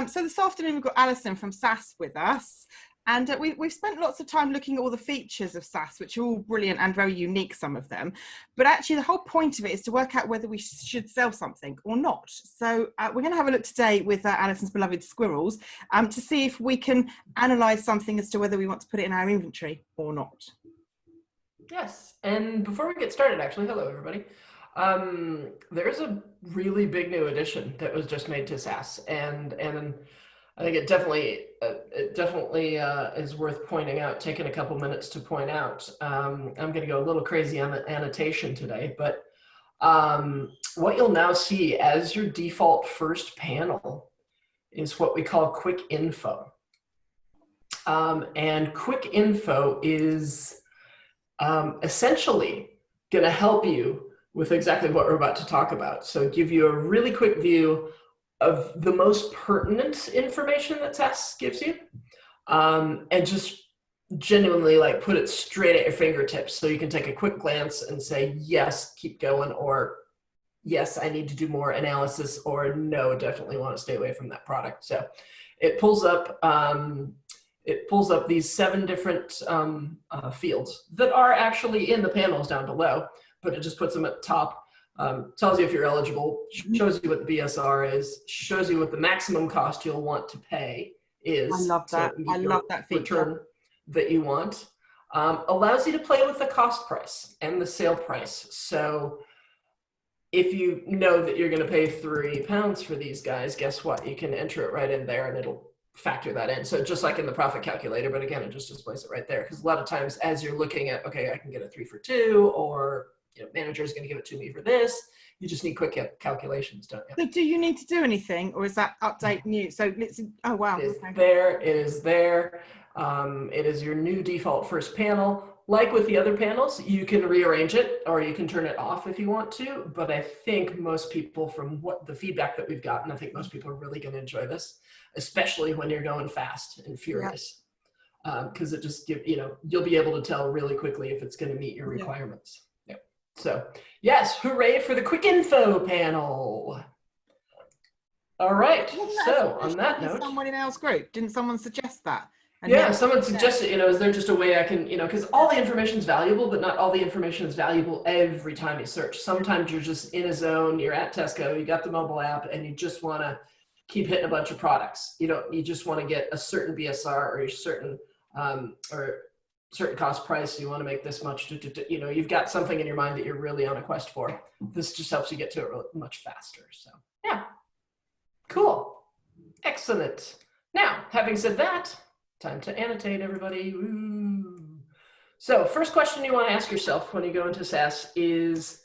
So this afternoon we've got Alison from SAS with us, and we've spent lots of time looking at all the features of SAS, which are all brilliant and very unique, some of them. But actually the whole point of it is to work out whether we should sell something or not. So we're going to have a look today with Alison's beloved squirrels to see if we can analyse something as to whether we want to put it in our inventory or not. Yes, and before we get started, actually, hello everybody. There's a really big new addition that was just made to SAS, and I think it definitely is worth pointing out. Taking a couple minutes to point out. I'm going to go a little crazy on the annotation today, but what you'll now see as your default first panel is what we call Quick Info, and Quick Info is essentially going to help you with exactly what we're about to talk about. So give you a really quick view of the most pertinent information that SAS gives you, and just genuinely like put it straight at your fingertips so you can take a quick glance and say, yes, keep going, or yes, I need to do more analysis, or no, definitely want to stay away from that product. So it pulls up these 7 different fields that are actually in the panels down below, but it just puts them at the top. Tells you if you're eligible, shows you what the BSR is, shows you what the maximum cost you'll want to pay is. I love that. I love that feature. Return that you want. Allows you to play with the cost price and the sale price. So if you know that you're going to pay £3 for these guys, guess what? You can enter it right in there and it'll factor that in. So just like in the profit calculator, but again, it just displays it right there. Because a lot of times as you're looking at, okay, I can get a 3 for 2, or manager is going to give it to me for this, you just need quick calculations, don't you? So do you need to do anything, or is that update new? So let's, oh wow. It is there, it is there. It is your new default first panel. Like with the other panels, you can rearrange it or you can turn it off if you want to, but I think most people, from what the feedback that we've gotten, I think most people are really going to enjoy this, especially when you're going fast and furious, because it just you'll be able to tell really quickly if it's going to meet your requirements. Yep. So yes, hooray for the Quick Info panel. All right, so on that note. Someone in our group, didn't someone suggest that? And yeah, someone suggested, is there just a way I can, because all the information is valuable, but not all the information is valuable every time you search. Sometimes you're just in a zone, you're at Tesco, you got the mobile app, and you just want to keep hitting a bunch of products. You just want to get a certain BSR or a certain cost price. You want to make this much, you've got something in your mind that you're really on a quest for. This just helps you get to it much faster. So yeah, cool, excellent. Now, having said that, time to annotate, everybody. Woo. So first question you want to ask yourself when you go into SAS is,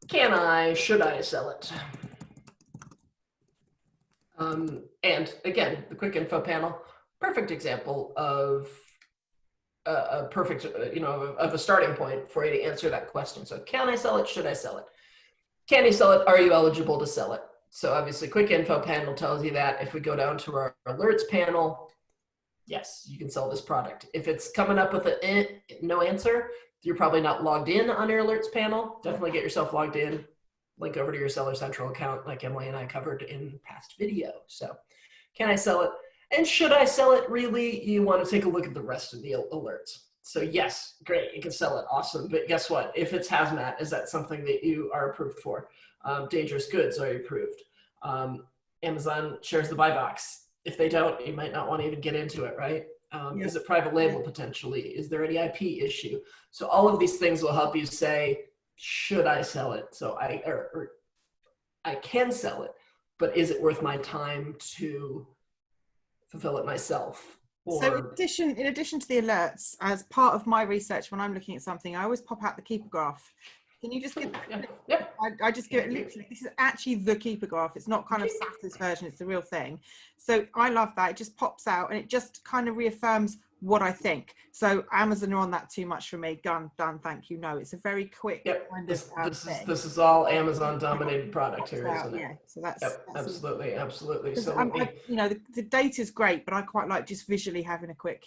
should I sell it? And again, the Quick Info panel, perfect example of a perfect, of a starting point for you to answer that question. So can I sell it? Should I sell it? Can you sell it? Are you eligible to sell it? So obviously Quick Info panel tells you that. If we go down to our alerts panel, yes, you can sell this product. If it's coming up with a no answer, you're probably not logged in on your alerts panel. Definitely get yourself logged in. Link over to your Seller Central account like Emily and I covered in past video. So can I sell it? And should I sell it? Really, you want to take a look at the rest of the alerts. So yes, great, you can sell it, awesome. But guess what? If it's hazmat, is that something that you are approved for? Dangerous goods, are you approved? Amazon shares the buy box. If they don't, you might not want to even get into it, right? Is it private label potentially? Is there any IP issue? So all of these things will help you say, should I sell it? So I can sell it, but is it worth my time to fulfill it myself? So in addition to the alerts, as part of my research when I'm looking at something, I always pop out the keeper graph. Can you just give I just give it literally, this is actually the keeper graph. It's not kind of SAS's version, it's the real thing. So I love that. It just pops out and it just kind of reaffirms what I think. So Amazon are on that too much for me. Done, thank you. No, it's a very quick kind of this is all Amazon dominated product here, isn't it? Yeah, so that's absolutely. So the data is great, but I quite like just visually having a quick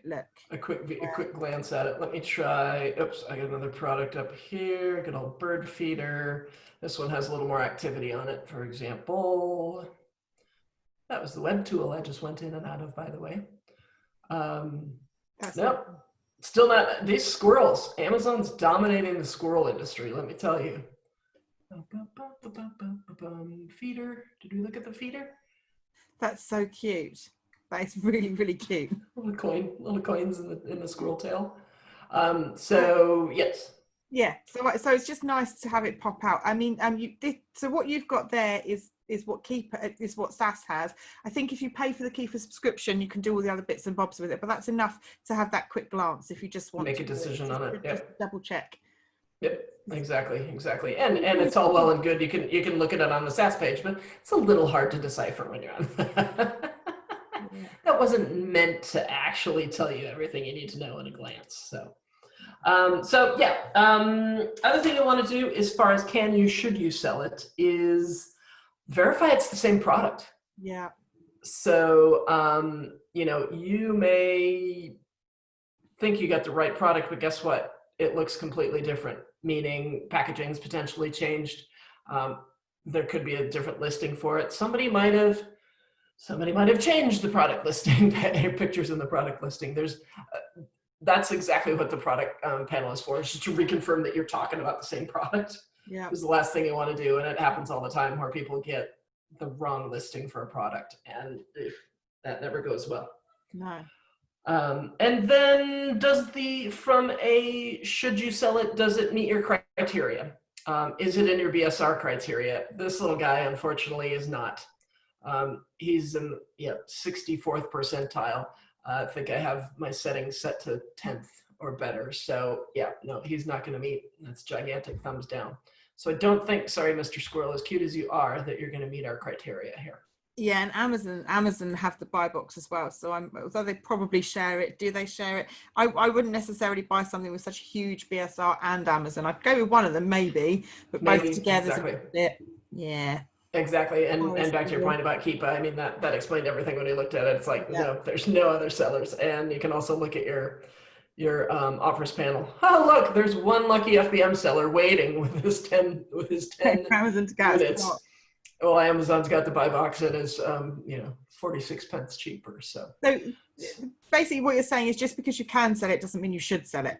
look. A quick glance at it. Let me try. Oops, I got another product up here. Good old bird feeder. This one has a little more activity on it, for example. That was the web tool I just went in and out of, by the way. That's Nope. Still not. These squirrels. Amazon's dominating the squirrel industry, let me tell you. Feeder. Did we look at the feeder? That's so cute. That is really, really cute. Little coins in the squirrel tail. So yes. Yeah. So it's just nice to have it pop out. I mean, so what you've got there is what SAS has. I think if you pay for the Keeper subscription, you can do all the other bits and bobs with it. But that's enough to have that quick glance if you just want make to a decision on it. just double check. Yep, exactly. And it's all well and good. You can look at it on the SAS page, but it's a little hard to decipher when you're on. That wasn't meant to actually tell you everything you need to know in a glance. So other thing I want to do as far as should you sell it is verify it's the same product. Yeah. So you may think you got the right product, but guess what? It looks completely different, meaning packaging's potentially changed. There could be a different listing for it. Somebody might have changed the product listing, pictures in the product listing. That's exactly what the product panel is for, just to reconfirm that you're talking about the same product. Yeah. Is the last thing you want to do, and it happens all the time where people get the wrong listing for a product, and that never goes well. No. And then should you sell it, does it meet your criteria? Is it in your BSR criteria? This little guy, unfortunately, is not. He's in 64th percentile. I think I have my settings set to 10th or better. So yeah, no, he's not going to meet. That's gigantic thumbs down. So I don't think, sorry, Mr. Squirrel, as cute as you are, that you're going to meet our criteria here. Yeah, and Amazon have the buy box as well. So although they probably share it, do they share it? I wouldn't necessarily buy something with such huge BSR and Amazon. I'd go with one of them maybe, but both together is a bit, yeah. Exactly, and back to your point about Keepa, I mean that explained everything when you looked at it. It's like, no, there's no other sellers, and you can also look at your offers panel. Oh, look, there's one lucky FBM seller waiting with his 10 Amazon units. Well, Amazon's got the buy box and is 46 pence cheaper. So basically, what you're saying is just because you can sell it doesn't mean you should sell it.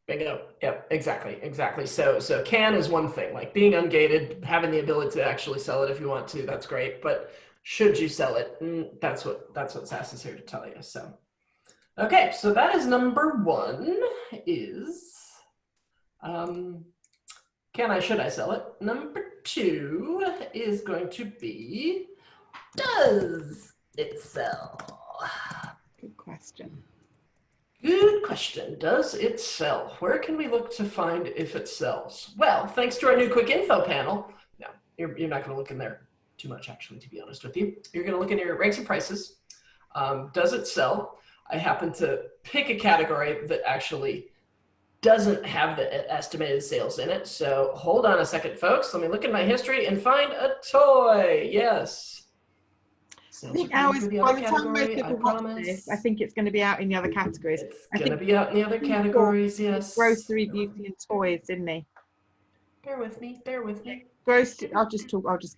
Bingo. Yep, exactly. So can is one thing, like being ungated, having the ability to actually sell it if you want to, that's great. But should you sell it? That's what SAS is here to tell you. So, okay, so that is number one is, should I sell it? Number two is going to be, does it sell? Good question. Good question. Does it sell? Where can we look to find if it sells? Well, thanks to our new quick info panel. No, you're not going to look in there too much, actually, to be honest with you. You're going to look in your ranks and prices. Does it sell? I happen to pick a category that actually doesn't have the estimated sales in it. So hold on a second, folks. Let me look at my history and find a toy. Yes. I think ours, by the time most people watch this, I think it's going to be out in the other categories. It's going to be out in the other categories, yes. Grocery, beauty, and toys, didn't he? Bear with me. Grocery. I'll just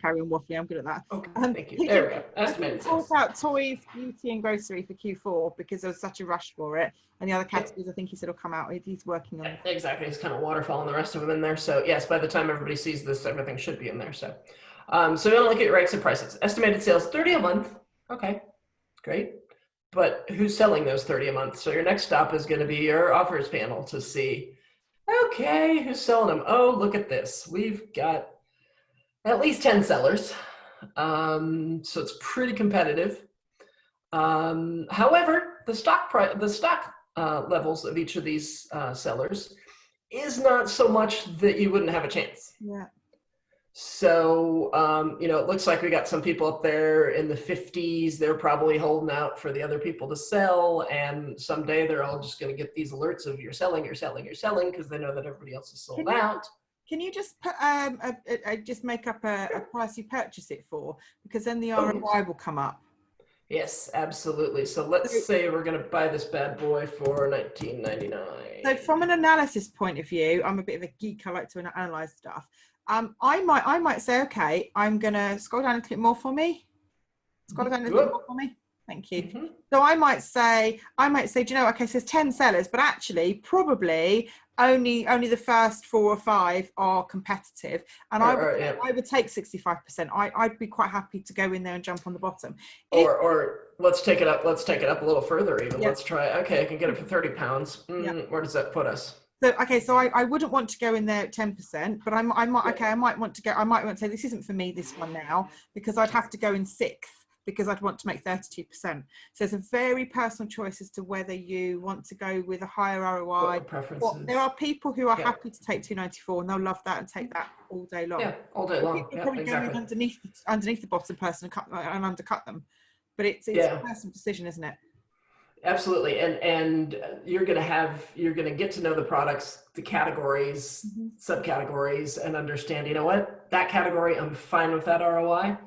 carry on waffling. I'm good at that. Okay, thank you. There we go. Estimated sales. Talk about toys, beauty, and grocery for Q4 because there was such a rush for it. And the other categories, I think he said will come out. He's working on it. Exactly. He's kind of waterfalling the rest of them in there. So yes, by the time everybody sees this, everything should be in there. So, so you want to look at your ranks and prices. Estimated sales, 30 a month. Okay, great. But who's selling those 30 a month? So your next stop is going to be your offers panel to see, okay, who's selling them? Oh, look at this. We've got at least 10 sellers. So it's pretty competitive. However, the stock levels of each of these sellers is not so much that you wouldn't have a chance. Yeah. So, it looks like we got some people up there in the 50s. They're probably holding out for the other people to sell. And someday they're all just going to get these alerts of you're selling, because they know that everybody else is sold out. Can you just put, just make up a price you purchase it for? Because then the ROI will come up. Yes, absolutely. So let's say we're going to buy this bad boy for $19.99. So from an analysis point of view, I'm a bit of a geek. I like to analyze stuff. I might say, okay, I'm going to scroll down and click more for me. It's got to go in a Do bit it. more for me. Thank you. Mhm. So I might say, do you know, okay, so there's 10 sellers, but actually probably only the first 4 or 5 are competitive. And I would take 65%. I'd be quite happy to go in there and jump on the bottom. Or let's take it up a little further even. Yeah. Let's try, okay, I can get it for 30 pounds. Yeah. Where does that put us? So, okay, so I wouldn't want to go in there at 10%, but I might want to say this isn't for me, this one now, because I'd have to go in 6th because I'd want to make 32%. So it's a very personal choice as to whether you want to go with a higher ROI. Preferences. There are people who are happy to take 294 and they'll love that and take that all day long. Yeah, all day long. People probably go in underneath the bottom person and undercut them, but it's a personal decision, isn't it? Absolutely, and you're gonna get to know the products, the categories, subcategories, and understand, you know what, that category, I'm fine with that ROI,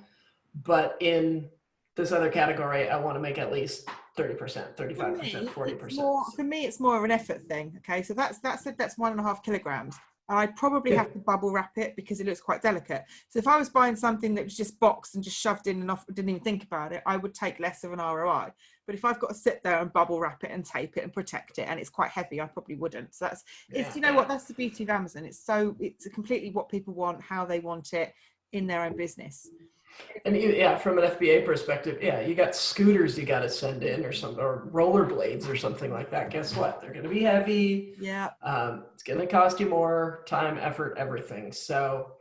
but in this other category, I want to make at least 30%, 35%, 40%. For me, it's more of an effort thing. Okay, so that's 1.5 kilograms. I'd probably have to bubble wrap it because it looks quite delicate. So if I was buying something that was just boxed and just shoved in and off, didn't even think about it, I would take less of an ROI. But if I've got to sit there and bubble wrap it and tape it and protect it, and it's quite heavy, I probably wouldn't. So you know what, that's the beauty of Amazon. It's completely what people want, how they want it in their own business. And from an FBA perspective, you got scooters you got to send in or rollerblades or something like that. Guess what? They're going to be heavy. Yeah. It's going to cost you more time, effort, everything. So,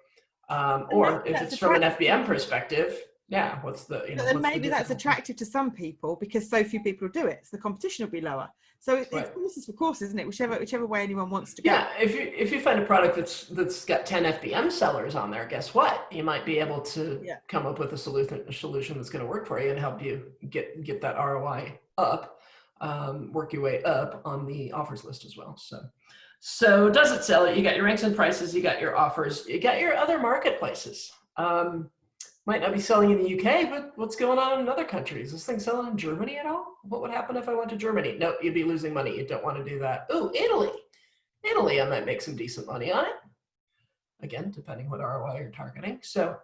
or if it's from an FBM perspective, what's the, but then maybe that's attractive to some people because so few people do it. So the competition will be lower. So it's horses for courses, isn't it? Whichever way anyone wants to go. Yeah, if you find a product that's got 10 FBM sellers on there, guess what? You might be able to come up with a solution that's going to work for you and help you get that ROI up, work your way up on the offers list as well. So does it sell it? You got your ranks and prices, you got your offers, you got your other marketplaces. Might not be selling in the UK, but what's going on in other countries? Is this thing selling in Germany at all? What would happen if I went to Germany? No, you'd be losing money. You don't want to do that. Ooh, Italy. Italy, I might make some decent money on it. Again, depending what ROI you're targeting. So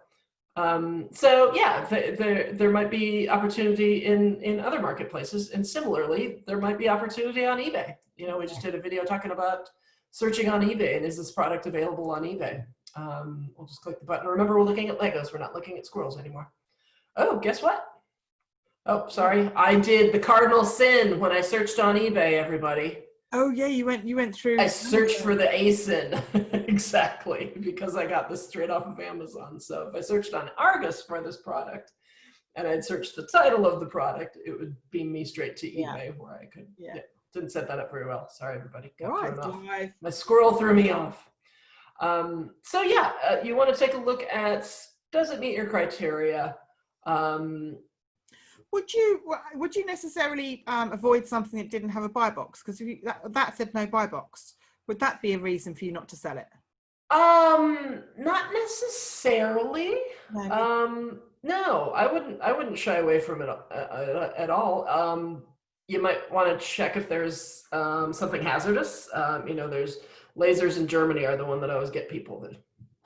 there might be opportunity in other marketplaces. And similarly, there might be opportunity on eBay. You know, we just did a video talking about searching on eBay and is this product available on eBay? We'll just click the button. Remember, we're looking at Legos. We're not looking at squirrels anymore. Oh, guess what? Oh, sorry. I did the cardinal sin when I searched on eBay, everybody. Oh yeah, you went through. I searched for the ASIN. Exactly, because I got this straight off of Amazon. So if I searched on Argus for this product and I'd searched the title of the product, it would beam me straight to eBay where I could. Didn't set that up very well. Sorry, everybody. My squirrel threw me off. You want to take a look at, does it meet your criteria? Would you necessarily avoid something that didn't have a buy box? Because that said no buy box. Would that be a reason for you not to sell it? Not necessarily. No, I wouldn't shy away from it at all. You might want to check if there's something hazardous. There's lasers in Germany are the one that I always get people that,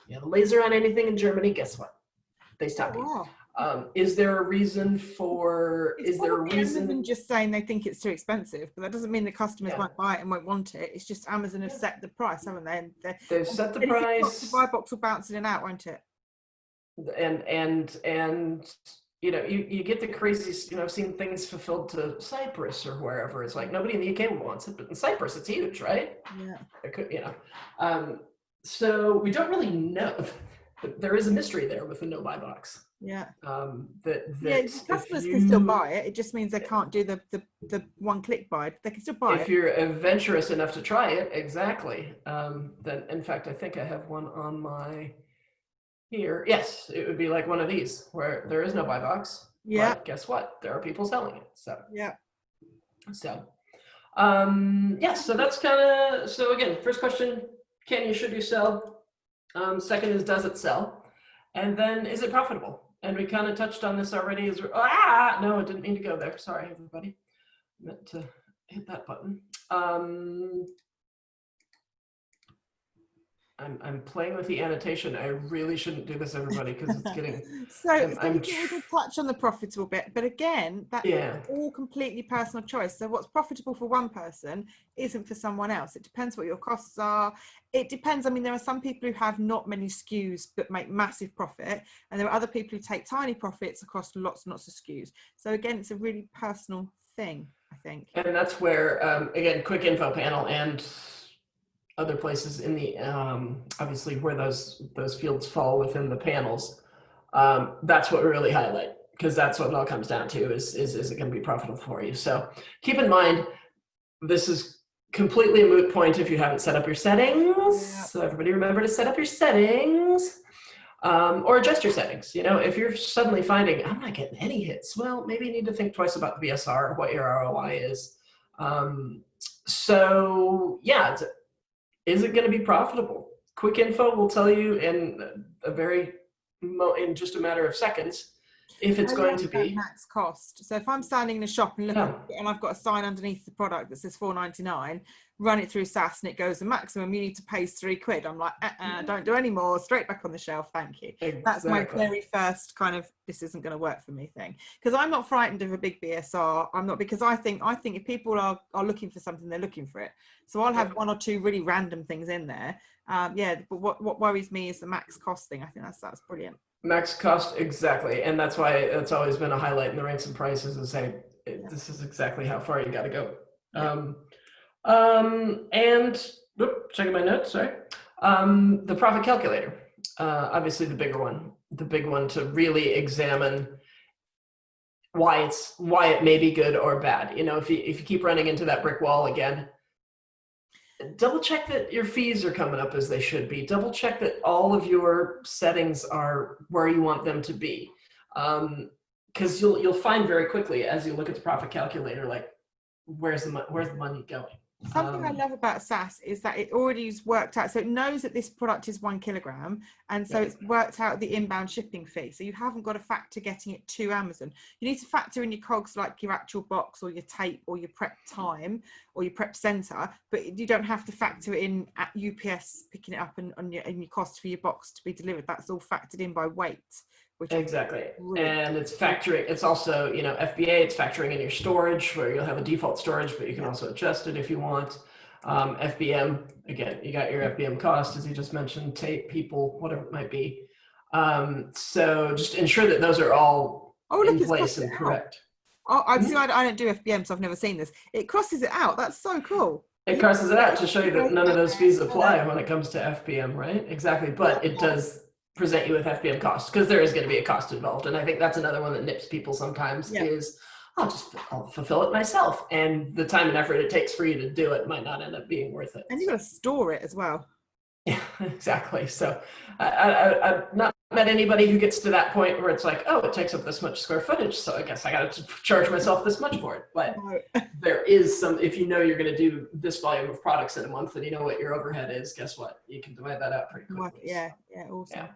the laser on anything in Germany, guess what? They stop you. Is there a reason for, Amazon just saying they think it's too expensive, but that doesn't mean the customers won't buy it and won't want it. It's just Amazon have set the price, haven't they? They've set the price. The buy box will bounce in and out, won't it? And you get the craziest, I've seen things fulfilled to Cyprus or wherever. It's like nobody in the UK wants it, but in Cyprus it's huge, right? Yeah. It could, so we don't really know. There is a mystery there with the no buy box. Yeah. Customers can still buy it. It just means they can't do the one-click buy. They can still buy it. If you're adventurous enough to try it, exactly. Then, in fact, I think I have one on my here. Yes, it would be like one of these where there is no buy box. Yeah. But guess what? There are people selling it. So. Yeah. So. So that's kind of. So again, first question: can you, should you sell? Second is, does it sell? And then, is it profitable? And we kind of touched on this already. No, I didn't mean to go there. Sorry, everybody. I meant to hit that button. I'm playing with the annotation. I really shouldn't do this, everybody, because it's getting. So we did touch on the profitable bit, but again, that's all completely personal choice. So what's profitable for one person isn't for someone else. It depends what your costs are. It depends. I mean, there are some people who have not many SKUs but make massive profit, and there are other people who take tiny profits across lots and lots of SKUs. So again, it's a really personal thing, I think. And that's where, again, quick info panel and other places in the, obviously where those fields fall within the panels, that's what we really highlight, because that's what it all comes down to is it going to be profitable for you? So keep in mind, this is completely a moot point if you haven't set up your settings. So everybody remember to set up your settings, or adjust your settings. You know, if you're suddenly finding, I'm not getting any hits, well, maybe you need to think twice about the BSR, what your ROI is. So yeah, is it going to be profitable? Quick info will tell you in just a matter of seconds if it's going to be max cost. So if I'm standing in a shop and looking and I've got a sign underneath the product that says $4.99, run it through SAS and it goes the maximum you need to pay is £3. I'm like, don't do any more, straight back on the shelf, thank you. Exactly. That's my very first kind of, this isn't going to work for me thing, because I'm not frightened of a big BSR. I'm not, because I think if people are looking for something, they're looking for it. So I'll have one or two really random things in there. But what worries me is the max cost thing. I think that's brilliant. Max cost, exactly. And that's why it's always been a highlight in the ranks and prices, and say this is exactly how far you got to go. And checking my notes, sorry. The profit calculator, obviously the big one to really examine why it may be good or bad. You know, if you keep running into that brick wall again, double check that your fees are coming up as they should be. Double check that all of your settings are where you want them to be. Because you'll find very quickly as you look at the profit calculator, like, where's the money going? Something I love about SAS is that it already's worked out. So it knows that this product is 1 kilogram. And so it's worked out the inbound shipping fee. So you haven't got to factor getting it to Amazon. You need to factor in your cogs, like your actual box or your tape or your prep time or your prep center, but you don't have to factor it in at UPS picking it up and your cost for your box to be delivered. That's all factored in by weight. Exactly. And it's factoring, it's also, you know, FBA, it's factoring in your storage, where you'll have a default storage, but you can also adjust it if you want. FBM, again, you got your FBM cost, as you just mentioned, tape, people, whatever it might be. So just ensure that those are all in place and correct. I don't do FBM, so I've never seen this. It crosses it out. That's so cool. It crosses it out to show you that none of those fees apply when it comes to FBM, right? Exactly. But it does present you with FBM costs, because there is going to be a cost involved. And I think that's another one that nips people sometimes is, I'll fulfill it myself. And the time and effort it takes for you to do it might not end up being worth it. And you've got to store it as well. Yeah, exactly. So I've not met anybody who gets to that point where it's like, oh, it takes up this much square footage, so I guess I got to charge myself this much for it. But there is some, if you know you're going to do this volume of products in a month and you know what your overhead is, guess what? You can divide that out pretty quickly. Yeah, awesome. Yeah.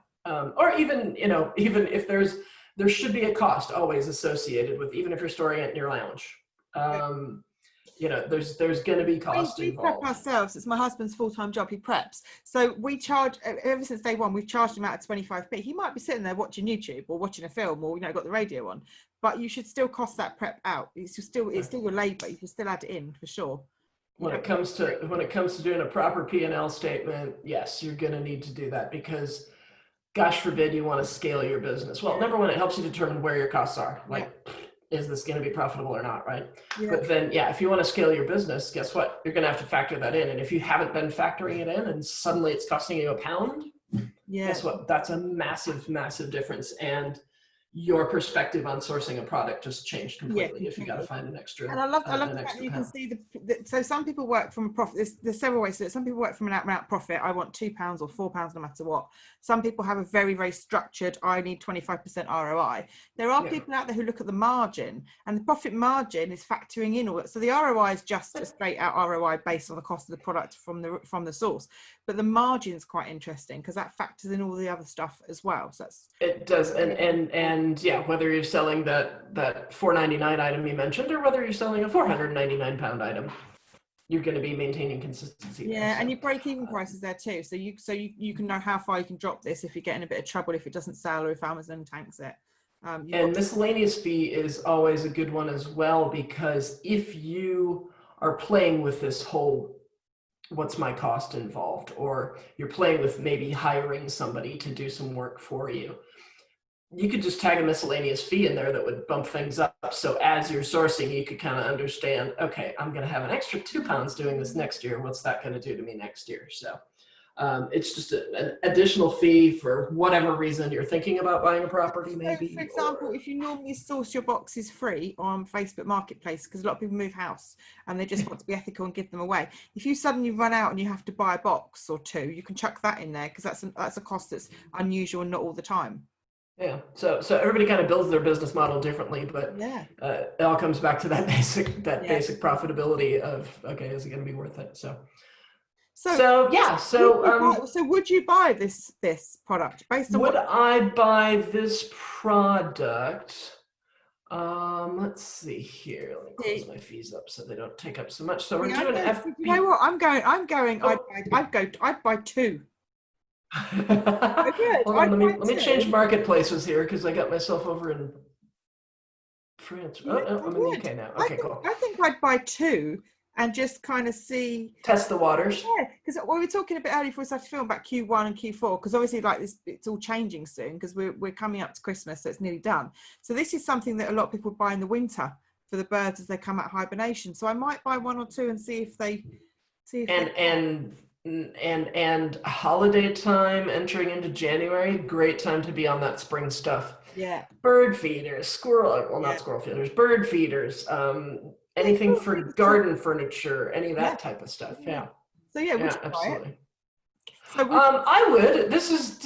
Or even, you know, even if there should be a cost always associated with, even if you're storing it in your lounge. You know, there's going to be cost involved. We prep ourselves. It's my husband's full-time job. He preps. So we charge, ever since day one, we've charged him out at 25p. He might be sitting there watching YouTube or watching a film, or, you know, got the radio on, but you should still cost that prep out. It's still your labor. You can still add it in for sure. When it comes to doing a proper P&L statement, yes, you're going to need to do that, because gosh forbid you want to scale your business. Well, number one, it helps you determine where your costs are. Like, is this going to be profitable or not, right? But then, if you want to scale your business, guess what? You're going to have to factor that in. And if you haven't been factoring it in and suddenly it's costing you £1, guess what? That's a massive, massive difference. And your perspective on sourcing a product just changed completely if you got to find an extra. And I love the fact that you can see so some people work from a profit. There's several ways to do it. Some people work from an out profit. I want £2 or £4 no matter what. Some people have a very, very structured, I need 25% ROI. There are people out there who look at the margin, and the profit margin is factoring in all that. So the ROI is just a straight out ROI based on the cost of the product from the source. But the margin is quite interesting because that factors in all the other stuff as well. So it does. And yeah, whether you're selling that $4.99 item you mentioned, or whether you're selling a £499 item, you're going to be maintaining consistency. Yeah, there, so. and your break-even price is there too, so you can know how far you can drop this if you're getting a bit of trouble if it doesn't sell or if Amazon tanks it. And miscellaneous fee is always a good one as well, because if you are playing with this whole what's my cost involved, or you're playing with maybe hiring somebody to do some work for you, you could just tag a miscellaneous fee in there that would bump things up. So as you're sourcing, you could kind of understand, okay, I'm going to have an extra £2 doing this next year. What's that going to do to me next year? So it's just an additional fee for whatever reason you're thinking about buying a property, maybe. So for example, if you normally source your boxes free on Facebook Marketplace, because a lot of people move house and they just want to be ethical and give them away. If you suddenly run out and you have to buy a box or two, you can chuck that in there, because that's a cost that's unusual and not all the time. Yeah, so everybody kind of builds their business model differently, but yeah, it all comes back to that basic profitability of, okay, is it going to be worth it? So would you buy this product based on would I buy this product? Let's see here. Let me close my fees up so they don't take up so much. So we're doing FP. You know what? I'm going. Oh. I'd buy two. Hold on, let me change marketplaces here, because I got myself over in France. I'm in the UK now. Okay, cool. I think I'd buy two and just kind of see, test the waters. Yeah, because we were talking a bit earlier before we started filming about Q1 and Q4, because obviously like this, it's all changing soon because we're coming up to Christmas, so it's nearly done. So this is something that a lot of people buy in the winter for the birds as they come out of hibernation. So I might buy one or two and see if they and holiday time entering into January, great time to be on that spring stuff. Yeah. Bird feeders, not squirrel feeders, bird feeders, anything for garden furniture, any of that type of stuff. Yeah. So yeah, absolutely. So I would. This is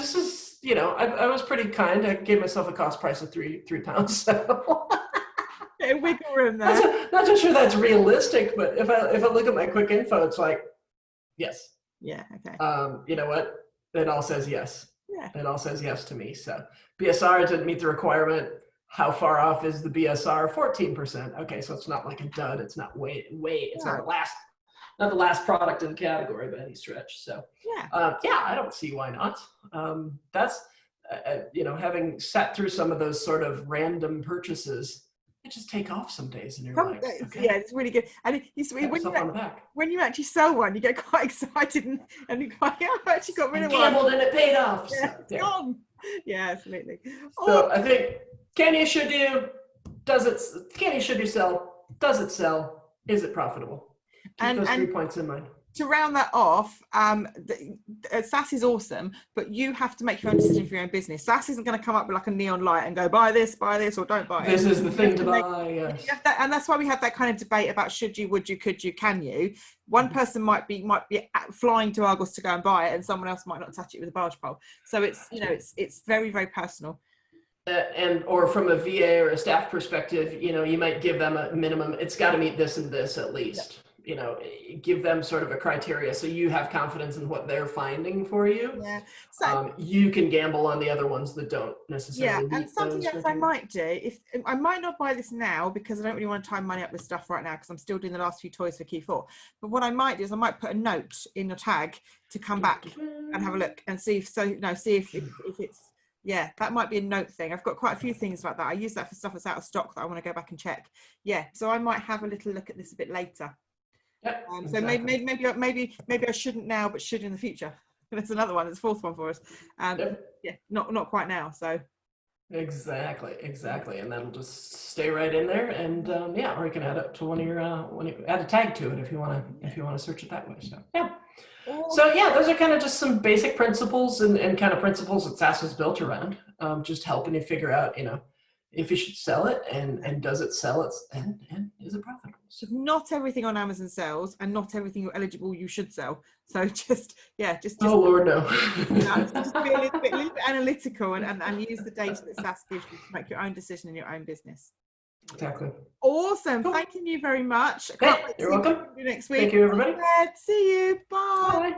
I was pretty kind. I gave myself a cost price of £3. So. Wiggle room there. Not too sure that's realistic, but if I look at my quick info, it's like, yes. Yeah. Okay. You know what? It all says yes. Yeah. It all says yes to me. So BSR didn't meet the requirement. How far off is the BSR? 14%. Okay, so it's not like a dud. It's not way. It's not the last product in the category by any stretch. So I don't see why not. That's having sat through some of those sort of random purchases. It just take off some days and you're like, okay. Yeah, it's really good. And when you actually sell one, you get quite excited and you're like, yeah, I actually got rid of one. Gambled and it paid off. Yeah, it's gone. Yeah, absolutely. So I think can you, should you, sell? Does it sell? Is it profitable? Keep those 3 points in mind. To round that off, SAS is awesome, but you have to make your own decision for your own business. SAS isn't going to come up with like a neon light and go buy this, or don't buy it. This is the thing to buy. Yes. And that's why we have that kind of debate about should you, would you, could you, can you. One person might be flying to Argos to go and buy it, and someone else might not touch it with a barge pole. So it's very, very personal. Or from a VA or a staff perspective, you might give them a minimum. It's got to meet this and this at least. Give them sort of a criteria so you have confidence in what they're finding for you. Yeah. So you can gamble on the other ones that don't necessarily meet and something else I might do, if I might not buy this now because I don't really want to tie money up with stuff right now because I'm still doing the last few toys for Q4. But what I might do is I might put a note in your tag to come back and have a look and see if it's that might be a note thing. I've got quite a few things like that. I use that for stuff that's out of stock that I want to go back and check. Yeah, so I might have a little look at this a bit later. So maybe I shouldn't now, but should in the future. That's another one. It's the fourth one for us. Not quite now. So exactly, and that'll just stay right in there. And or you can add it to one of your add a tag to it if you want to search it that way. So So those are kind of just some basic principles and kind of principles that SAS is built around, just helping you figure out, if you should sell it and does it sell it and is it profitable? So not everything on Amazon sells and not everything you're eligible you should sell. So just oh Lord, no. Just be a little bit analytical and use the data that SAS gives you to make your own decision in your own business. Exactly. Awesome. Cool. Thank you very much. You're welcome. See you next week. Thank you, everybody. See you. Bye. Bye.